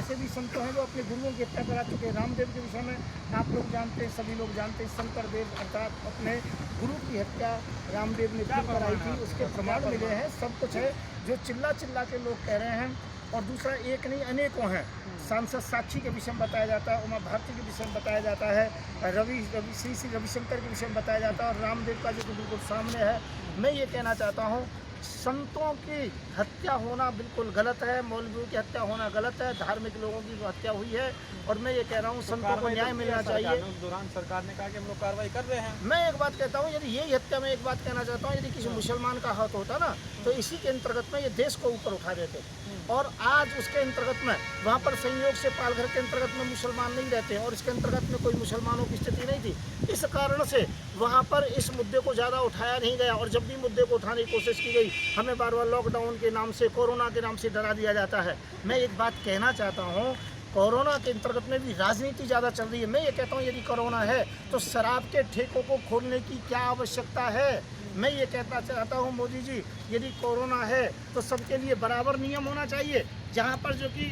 ऐसे भी संत हैं जो अपने गुरुओं की हत्या करा चुके हैं। रामदेव के विषय में आप लोग जानते हैं, सभी लोग जानते हैं, शंकर देव अर्थात अपने गुरु की हत्या रामदेव ने क्यों कराई थी, उसके प्रमाण मिले हैं, सब कुछ है जो चिल्ला चिल्ला के लोग कह रहे हैं। और दूसरा एक नहीं अनेकों हैं, सांसद साक्षी के विषय में बताया जाता है, उमा भारती के विषय में बताया जाता है, श्री रविशंकर के विषय में बताया जाता है, और रामदेव का जो बिल्कुल सामने है। मैं ये कहना चाहता हूँ संतों की हत्या होना बिल्कुल गलत है, मौलवियों की हत्या होना गलत है, धार्मिक लोगों की जो हत्या हुई है। और मैं ये कह रहा हूँ संतों को न्याय मिलना चाहिए। उस दौरान सरकार ने कहा कि हम लोग कार्रवाई कर रहे हैं। मैं एक बात कहता हूँ, यदि यही हत्या में एक बात कहना चाहता हूँ, यदि किसी मुसलमान का हाथ होता ना तो इसी के अंतर्गत में ये देश को ऊपर उठा देते। और आज उसके अंतर्गत में वहाँ पर संयोग से पालघर के अंतर्गत में मुसलमान नहीं रहते हैं और इसके अंतर्गत में कोई मुसलमानों की स्थिति नहीं थी। इस कारण से वहाँ पर इस मुद्दे को ज़्यादा उठाया नहीं गया। और जब भी मुद्दे को उठाने की कोशिश की गई, हमें बार बार लॉकडाउन के नाम से, कोरोना के नाम से डरा दिया जाता है। मैं एक बात कहना चाहता हूँ, कोरोना के अंतर्गत में भी राजनीति ज़्यादा चल रही है। मैं ये कहता हूँ यदि कोरोना है तो शराब के ठेकों को खोलने की क्या आवश्यकता है। मैं ये कहना चाहता हूँ मोदी जी, यदि कोरोना है तो सबके लिए बराबर नियम होना चाहिए। जहाँ पर जो कि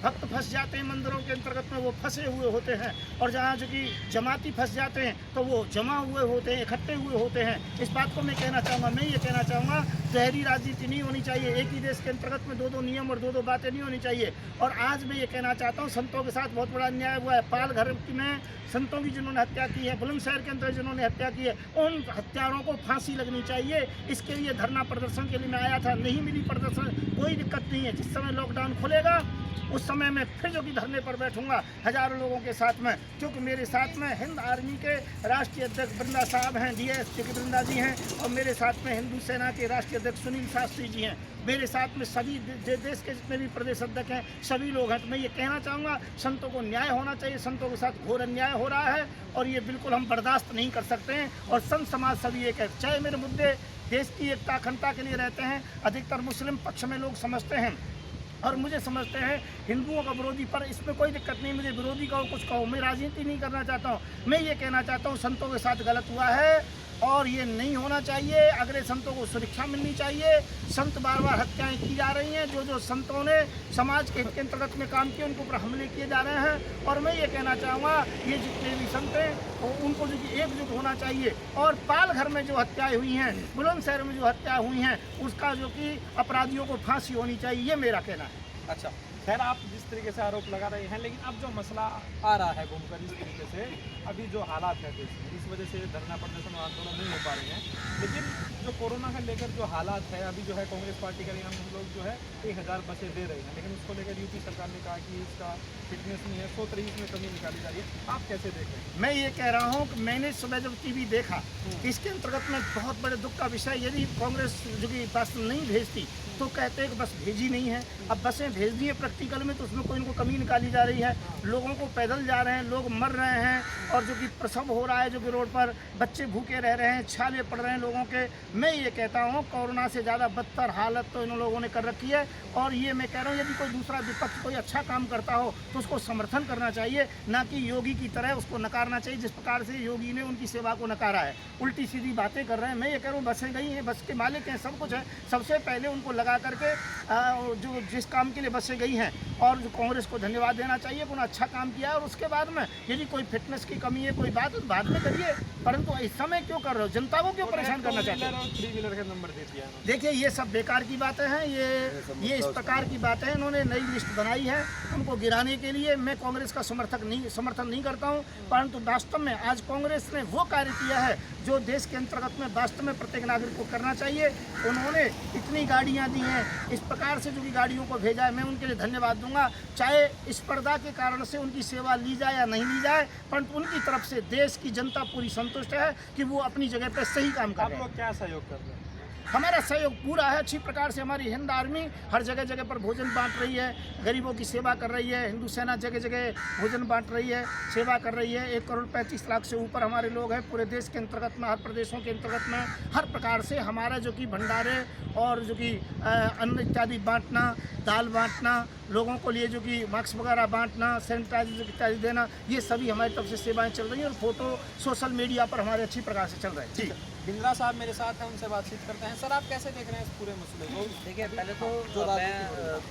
भक्त फंस जाते हैं मंदिरों के अंतर्गत में, वो फंसे हुए होते हैं, और जहाँ जो कि जमाती फंस जाते हैं तो वो जमा हुए होते हैं, इकट्ठे हुए होते हैं। इस बात को मैं कहना चाहूँगा। मैं ये कहना चाहूँगा शहरी राजनीति नहीं होनी चाहिए, एक ही देश के अंतर्गत में दो दो नियम और दो दो बातें नहीं होनी चाहिए। और आज मैं ये कहना चाहता हूँ संतों के साथ बहुत बड़ा अन्याय हुआ है। पालघर में संतों की जिन्होंने हत्या की है, बुलंदशहर के अंदर जिन्होंने हत्या की है, उन हत्यारों को फांसी लगनी चाहिए। इसके लिए धरना प्रदर्शन के लिए मैं आया था, नहीं मिली प्रदर्शन, कोई दिक्कत नहीं है। जिस समय लॉकडाउन खुलेगा उस समय मैं फिर जो कि धरने पर बैठूंगा हजारों लोगों के साथ में, क्योंकि मेरे साथ में हिंद आर्मी के राष्ट्रीय अध्यक्ष वृंदा साहब हैं, डीएस वृंदा जी हैं, और मेरे साथ में हिंदू सेना के राष्ट्रीय अध्यक्ष सुनील शास्त्री जी हैं। मेरे साथ में सभी देश के जितने भी प्रदेश अध्यक्ष हैं, सभी लोग हैं। तो मैं ये कहना चाहूँगा संतों को न्याय होना चाहिए। संतों के साथ घोर अन्याय हो रहा है और ये बिल्कुल हम बर्दाश्त नहीं कर सकते हैं। और संत समाज सभी एक है, चाहे मेरे मुद्दे देश की एकता अखंडता के लिए रहते हैं। अधिकतर मुस्लिम पक्ष में लोग समझते हैं और मुझे समझते हैं हिंदुओं का विरोधी, पर इसमें कोई दिक्कत नहीं। मुझे विरोधी का कुछ कहो, मैं राजनीति नहीं करना चाहता हूँ। मैं ये कहना चाहता हूँ संतों के साथ गलत हुआ है और ये नहीं होना चाहिए। अगले संतों को सुरक्षा मिलनी चाहिए। संत बार बार हत्याएं की जा रही हैं। जो संतों ने समाज के हित के अंतर्गत में काम किए उनके ऊपर हमले किए जा रहे हैं। और मैं ये कहना चाहूँगा ये जितने भी संत हैं उनको जो कि एकजुट होना चाहिए। और पालघर में जो हत्याएं हुई हैं, बुलंदशहर में जो हत्या हुई हैं, उसका जो कि अपराधियों को फांसी होनी चाहिए, ये मेरा कहना है। अच्छा, खैर आप जिस तरीके से आरोप लगा रहे हैं, लेकिन अब जो मसला आ रहा है घूमकर इस तरीके से, अभी जो हालात है देश में, इस वजह से धरना प्रदर्शन और आंदोलन नहीं हो पा रहे हैं। लेकिन जो कोरोना का लेकर जो हालात है, अभी जो है कांग्रेस पार्टी का हम लोग जो है 1000 बसें दे रहे हैं, लेकिन उसको लेकर यूपी सरकार ने कहा कि इसका फिटनेस नहीं है, 100 तरीके में कमी निकाली जा रही है। आप कैसे देख रहे हैं? मैं ये कह रहा हूँ कि मैंने सुबह जब टीवी देखा, इसके अंतर्गत में बहुत बड़े दुख का विषय, यदि कांग्रेस जो कि बस नहीं भेजती तो कहते हैं कि बस भेजी नहीं है। अब बसें भेज दी है प्रैक्टिकल में, तो उसमें कोई इनको कमी निकाली जा रही है। लोगों को पैदल जा रहे हैं, लोग मर रहे हैं, और जो कि प्रसव हो रहा है, जो कि रोड पर बच्चे भूखे रह रहे हैं, छाले पड़ रहे हैं लोगों के। मैं ये कहता हूँ कोरोना से ज़्यादा बदतर हालत तो इन लोगों ने कर रखी है। और ये मैं कह रहा हूँ यदि कोई दूसरा विपक्ष कोई अच्छा काम करता हो तो उसको समर्थन करना चाहिए, ना कि योगी की तरह उसको नकारना चाहिए जिस प्रकार से योगी ने उनकी सेवा को नकारा है। उल्टी सीधी बातें कर रहे हैं। मैं ये कह रहा हूँ बसें गई हैं, बस के मालिक हैं, सब कुछ है। सबसे पहले उनको लगा करके जो जिस काम के लिए बसें गई हैं, और जो कांग्रेस को धन्यवाद देना चाहिए, उन्होंने अच्छा काम किया है। और उसके बाद में यदि कोई फिटनेस की कमी है, कोई बात तो बाद में करिए, परंतु इस समय क्यों कर रहे हो? जनता को क्यों परेशान करना चाहते हो? 3 व्हीलर के नंबर दे दिया। देखिए ये सब बेकार की बातें हैं, ये इस प्रकार की बातें हैं। इन्होंने नई लिस्ट बनाई है उनको गिराने के लिए। मैं कांग्रेस का समर्थन नहीं करता हूं, परंतु वास्तव में आज कांग्रेस ने वो कार्य किया है जो देश के अंतर्गत में वास्तव में प्रत्येक नागरिक को करना चाहिए। उन्होंने इतनी गाड़ियां दी हैं, इस प्रकार से जो कि गाड़ियों को भेजा है, मैं उनके लिए धन्यवाद दूंगा। चाहे स्पर्धा के कारण से उनकी सेवा ली जाए या नहीं ली जाए, परंतु उनकी तरफ से देश की जनता पूरी संतुष्ट है कि वो अपनी जगह पर सही काम कर रहे हैं। आप लोग क्या सहयोग कर रहे हैं? हमारा सहयोग पूरा है। अच्छी प्रकार से हमारी हिंद आर्मी हर जगह जगह पर भोजन बांट रही है, गरीबों की सेवा कर रही है। हिंदू सेना जगह जगह भोजन बांट रही है, सेवा कर रही है। 1,35,00,000 से ऊपर हमारे लोग हैं पूरे देश के अंतर्गत में, हर प्रदेशों के अंतर्गत में। हर प्रकार से हमारा जो कि भंडारे और जो कि अन्न इत्यादि बांटना, दाल बांटना, लोगों को लिए जो कि मास्क वगैरह बांटना, सैनिटाइजर इत्यादि देना, ये सभी हमारी तरफ से सेवाएँ चल रही हैं। और फोटो सोशल मीडिया पर हमारे अच्छी प्रकार से चल रहे हैं। जी। बिंद्रा साहब मेरे साथ हैं, उनसे बातचीत करते हैं। सर, आप कैसे देख रहे हैं इस पूरे मसले को? देखिए, पहले तो मैं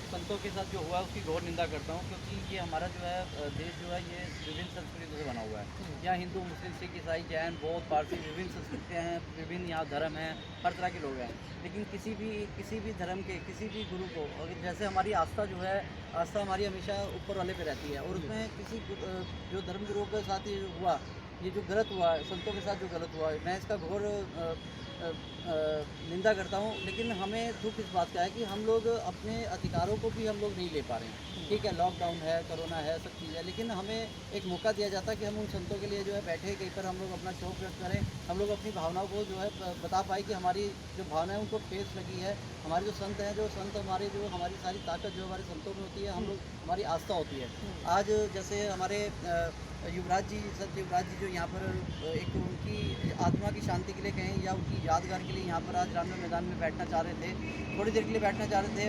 संतों के साथ जो हुआ उसकी घोर निंदा करता हूँ, क्योंकि ये हमारा जो है देश जो है ये विभिन्न संस्कृतियों से बना हुआ है। यहाँ हिंदू, मुस्लिम, सिख, ईसाई, जैन, बौद्ध, पारसी विभिन्न संस्कृतियाँ हैं, विभिन्न यहाँ धर्म हैं, हर तरह के लोग हैं। लेकिन किसी भी धर्म के किसी भी गुरु को, अगर जैसे हमारी आस्था जो है, आस्था हमारी हमेशा ऊपर वाले पे रहती है, और उसमें किसी जो धर्म गुरुओं के साथ ये हुआ, ये जो गलत हुआ है, संतों के साथ जो गलत हुआ है, मैं इसका घोर निंदा करता हूँ। लेकिन हमें दुख इस बात का है कि हम लोग अपने अधिकारों को भी हम लोग नहीं ले पा रहे हैं। ठीक है, लॉकडाउन है, कोरोना है, सब चीज़ है, लेकिन हमें एक मौका दिया जाता है कि हम उन संतों के लिए जो है बैठे, कहीं पर हम लोग अपना शौक व्यक्त करें, हम लोग अपनी भावनाओं को जो है बता पाए कि हमारी जो भावनाएं उनको ठेस लगी है। हमारे जो संत हैं, जो संत हमारे, जो हमारी सारी ताकत जो हमारे संतों में होती है, हम लोग हमारी आस्था होती है। आज जैसे हमारे युवराज जी, संत युवराज जी जो यहाँ पर एक उनकी आत्मा की शांति के लिए कहें या उनकी यादगार के लिए यहाँ पर आज रामलीला मैदान में बैठना चाह रहे थे, थोड़ी देर के लिए बैठना चाह रहे थे,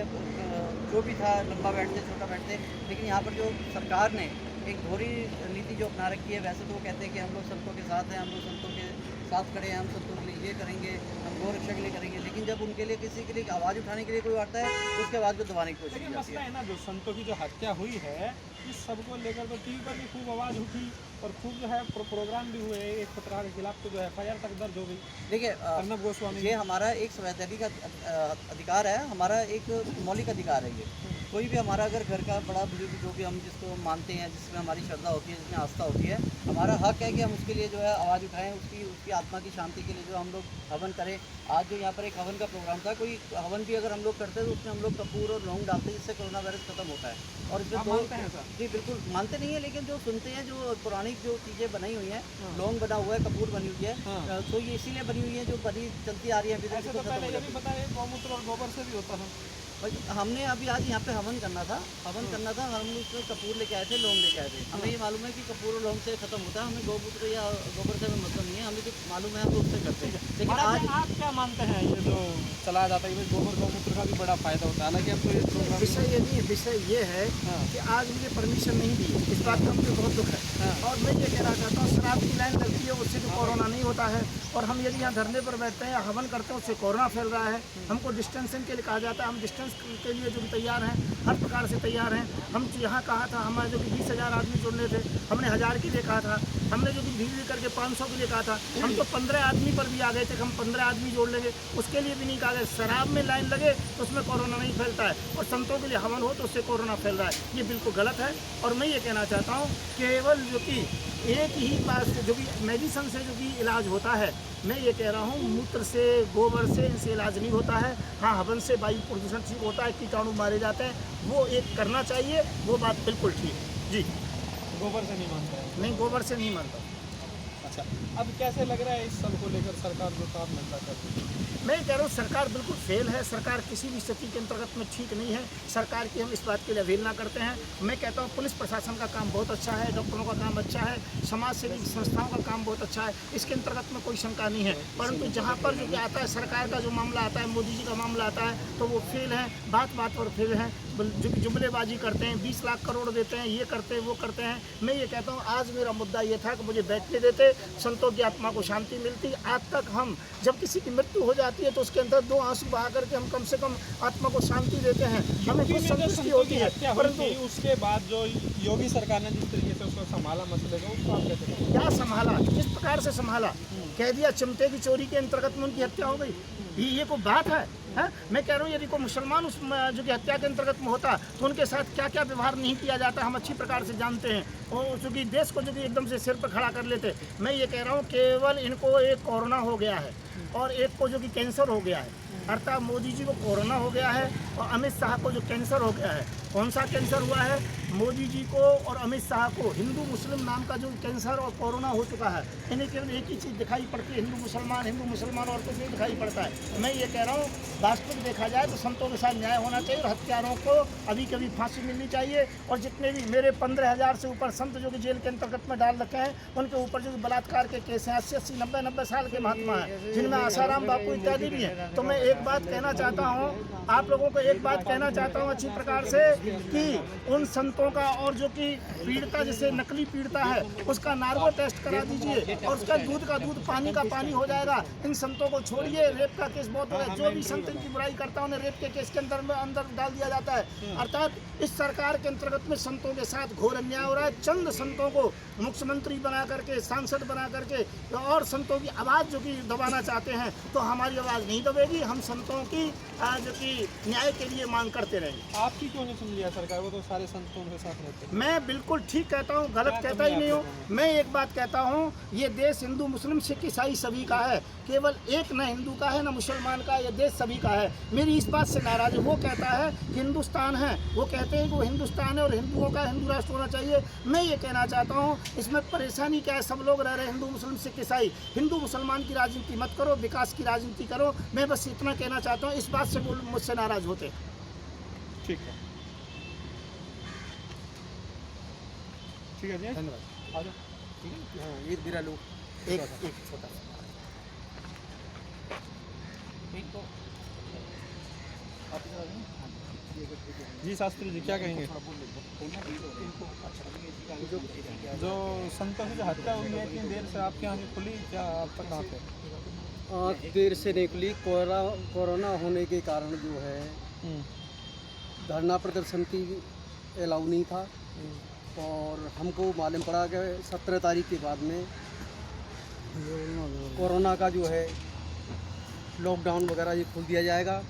जो भी था, लंबा बैठते, छोटा बैठते, लेकिन यहाँ पर जो सरकार ने एक दोहरी नीति जो अपना रखी है, वैसे तो वो कहते हैं कि हम लोग संतों के साथ हैं, हम लोग संतों के साथ खड़े हैं, हम संतों के लिए ये करेंगे, हम गौ रक्षा के लिए करेंगे, लेकिन जब उनके लिए किसी के लिए आवाज़ उठाने के लिए कोई आता है, तो उसके आवाज़ को दबाने की कोशिश की लेकिन जाती मसला है। है ना, जो संतों की जो हत्या हुई है, इस सबको लेकर तो टीवी पर भी खूब आवाज़ उठी और खूब जो है प्रोग्राम भी हुए, एक पत्रकार के खिलाफ तो जो है FIR तक दर्ज हो गई। देखिए, अर्नब गोस्वामी, ये हमारा एक संवैधानिक अधिकार है, हमारा एक मौलिक अधिकार है। ये कोई भी हमारा अगर घर का बड़ा बुजुर्ग जो भी हम जिसको मानते हैं, जिसमें हमारी श्रद्धा होती है, जिसमें आस्था होती है, हमारा हक है कि हम उसके लिए जो है आवाज़ उठाएं, उसकी आत्मा की शांति के लिए जो हम लोग हवन करें। आज जो यहाँ पर एक हवन का प्रोग्राम था, कोई हवन भी अगर हम लोग करते हैं तो उसमें हम लोग कपूर और लौंग डालते हैं, जिससे कोरोना वायरस खत्म होता है। और इसमें आप मानते हैं सर? जी बिल्कुल मानते नहीं है, लेकिन जो सुनते हैं, जो पुरानी जो चीज़ें बनाई हुई हैं, लौंग बना हुआ है, कपूर बनी हुई है, तो ये इसीलिए बनी हुई है जो बनी चलती आ रही है। ऐसे तो पहले ये भी बताइए, गौमूत्र और गोबर से भी होता है। हमने अभी आज यहाँ पे हवन करना था, हम उसमें कपूर लेके आए थे, लौंग लेके आए थे। हमें ये मालूम है कि कपूर और लौंग से खत्म होता है, हमें गौमूत्र या गोबर से हमें मतलब नहीं है, हमें जो मालूम है हम उससे करते हैं। लेकिन आज आप क्या मानते हैं, ये जो चलाया जाता है, गोबर गौमूत्र का भी बड़ा फायदा होता है, हालांकि अब तो ये प्रोग्राम विषय ये नहीं है, विषय ये है कि आज मुझे परमिशन नहीं दी, इस बात का मुझे बहुत दुख है। और मैं ये कहना चाहता हूँ, शराब की लाइन लगती है, उससे तो कोरोना नहीं होता है, और हम यदि यहाँ धरने पर बैठते हैं, हवन करते हैं, उससे कोरोना फैल रहा है। हमको डिस्टेंसिंग के लिए कहा जाता है, हम डिस्टेंस के लिए जो भी तैयार हैं, हर प्रकार से तैयार हैं। हम यहाँ कहा था, हमारे जो कि 20,000 आदमी जुड़ने थे, हमने 1000 के लिए कहा था, हमने जो कि धीरे करके 500 के लिए कहा था, हम तो 15 आदमी पर भी आ गए थे, हम 15 आदमी जोड़ लेंगे, उसके लिए भी नहीं कहा गया। शराब में लाइन लगे तो उसमें कोरोना नहीं फैलता है, और संतों के लिए हवन हो तो उससे कोरोना फैल रहा है, ये बिल्कुल गलत है। और मैं ये कहना चाहता हूँ, केवल जो कि एक ही बात से जो भी मेडिसन से जो भी इलाज होता है, मैं ये कह रहा हूँ, मूत्र से, गोबर से, इनसे इलाज नहीं होता है। हाँ, हवन से वायु प्रदूषण ठीक होता है, कीटाणु मारे जाते हैं, वो एक करना चाहिए, वो बात बिल्कुल ठीक है जी। गोबर से नहीं मानते हैं? नहीं, गोबर से नहीं मानता। अच्छा, अब कैसे लग रहा है इस सब को लेकर सरकार जो काम धंधा कर रही है? मैं कह रहा हूँ, सरकार बिल्कुल फेल है, सरकार किसी भी स्थिति के अंतर्गत में ठीक नहीं है। सरकार की हम इस बात के लिए अवहेलना करते हैं। मैं कहता हूँ, पुलिस प्रशासन का काम बहुत अच्छा है, डॉक्टरों का काम अच्छा है, समाज सेवी संस्थाओं का काम बहुत अच्छा है, इसके अंतर्गत में कोई शंका नहीं है। परंतु जहाँ पर जो आता है, सरकार का जो मामला आता है, मोदी जी का मामला आता है, तो वो फेल है, बात बात पर फेल है, जो जुमलेबाजी करते हैं, 20 लाख करोड़ देते हैं, ये करते हैं, वो करते हैं। मैं ये कहता हूँ, आज मेरा मुद्दा ये था कि मुझे बैठने देते, संतों की आत्मा को शांति मिलती। आज तक हम जब किसी की मृत्यु हो जाती है तो उसके अंदर 2 आंसू बहा करके हम कम से कम आत्मा को शांति देते हैं, हमें कुछ संतुष्टि होती है। परंतु उसके बाद जो योगी सरकार ने जिस तरीके से उसको संभाला मसले को, उसको आप कहते हैं क्या संभाला, किस प्रकार से संभाला? कह दिया चिमटे की चोरी के अंतर्गत में उनकी हत्या हो गई, ये कोई बात है? मैं कह रहा हूँ, यदि कोई मुसलमान उस जो कि हत्या के अंतर्गत में होता तो उनके साथ क्या क्या व्यवहार नहीं किया जाता, हम अच्छी प्रकार से जानते हैं, और चूँकि देश को जो कि एकदम से सिर पर खड़ा कर लेते। मैं ये कह रहा हूँ, केवल इनको एक कोरोना हो गया है और एक को जो कि कैंसर हो गया है, अर्थात मोदी जी को कोरोना हो गया है और अमित शाह को जो कैंसर हो गया है। कौन सा कैंसर हुआ है? मोदी जी को और अमित शाह को हिंदू मुस्लिम नाम का जो कैंसर और कोरोना हो चुका है। इन्हें केवल एक ही चीज़ दिखाई पड़ती है, हिंदू मुसलमान औरतों को दिखाई पड़ता है। मैं ये कह रहा हूँ, वास्तविक देखा जाए तो संतों के साथ न्याय होना चाहिए और हत्यारों को अभी कभी फांसी मिलनी चाहिए। और जितने भी मेरे 15,000 से ऊपर संत जो कि जेल के अंतर्गत में डाल रखे हैं, उनके ऊपर जो बलात्कार के केस हैं 80-80, 90-90 साल के महात्मा हैं, जिनमें आसाराम बापू इत्यादि भी हैं। तो मैं एक बात कहना चाहता हूँ, आप लोगों को एक बात कहना चाहता हूँ अच्छी प्रकार से कि उन संतों का और जो कि पीड़िता जैसे नकली पीड़िता है उसका नार्को टेस्ट करा दीजिए और उसका दूध का दूध पानी का पानी हो जाएगा। इन संतों को छोड़िए, रेप का केस बहुत हो है, जो भी संत इनकी बुराई करता है उन्हें रेप के केस के अंदर डाल दिया जाता है। अर्थात इस सरकार के अंतर्गत में संतों के साथ घोर अन्याय हो रहा है। चंद संतों को मुख्यमंत्री बना करके, सांसद बना करके और संतों की आवाज़ जो कि दबाना चाहते हैं, तो हमारी आवाज़ नहीं दबेगी। हम संतों की जो कि न्याय के लिए मांग करते रहेंगे। आपकी क्यों नहीं सुन लिया सरकार? वो तो सारे संतों के साथ रहते हैं। मैं बिल्कुल ठीक कहता हूँ, गलत कहता ही नहीं हूँ। मैं एक बात कहता हूँ, ये देश हिंदू मुस्लिम सिख ईसाई सभी का है, केवल एक न हिंदू का है न मुसलमान का, ये देश सभी का है। मेरी इस बात से नाराज है, वो कहता है कि हिंदुस्तान है, वो कहते हैं कि वो हिंदुस्तान है और हिंदुओं का हिंदू राष्ट्र होना चाहिए। मैं ये कहना चाहता हूँ, इसमें परेशानी क्या है? सब लोग रह रहे हैं, हिंदू मुस्लिम सिख ईसाई। हिंदू मुसलमान की राजनीति मत करो, विकास की राजनीति करो। मैं बस इतना कहना चाहता हूँ, इस बात से वो मुझसे नाराज होते। ठीक है, ठीक है जी, धन्यवाद। आ जाओ। ठीक है, हाँ, ईद गिरा लो एक छोटा सा जी शास्त्री जी क्या कहेंगे? जो संतों की जो हत्या हुई है इतनी देर से आपके यहाँ की खुली, क्या आप तक कहाँ पे? देर से निकली। कोरोना होने के कारण जो है धरना प्रदर्शन की अलाउ नहीं था और हमको मालूम पड़ा कि 17 तारीख के बाद में कोरोना का जो है लॉकडाउन वगैरह ये खोल दिया जाएगा।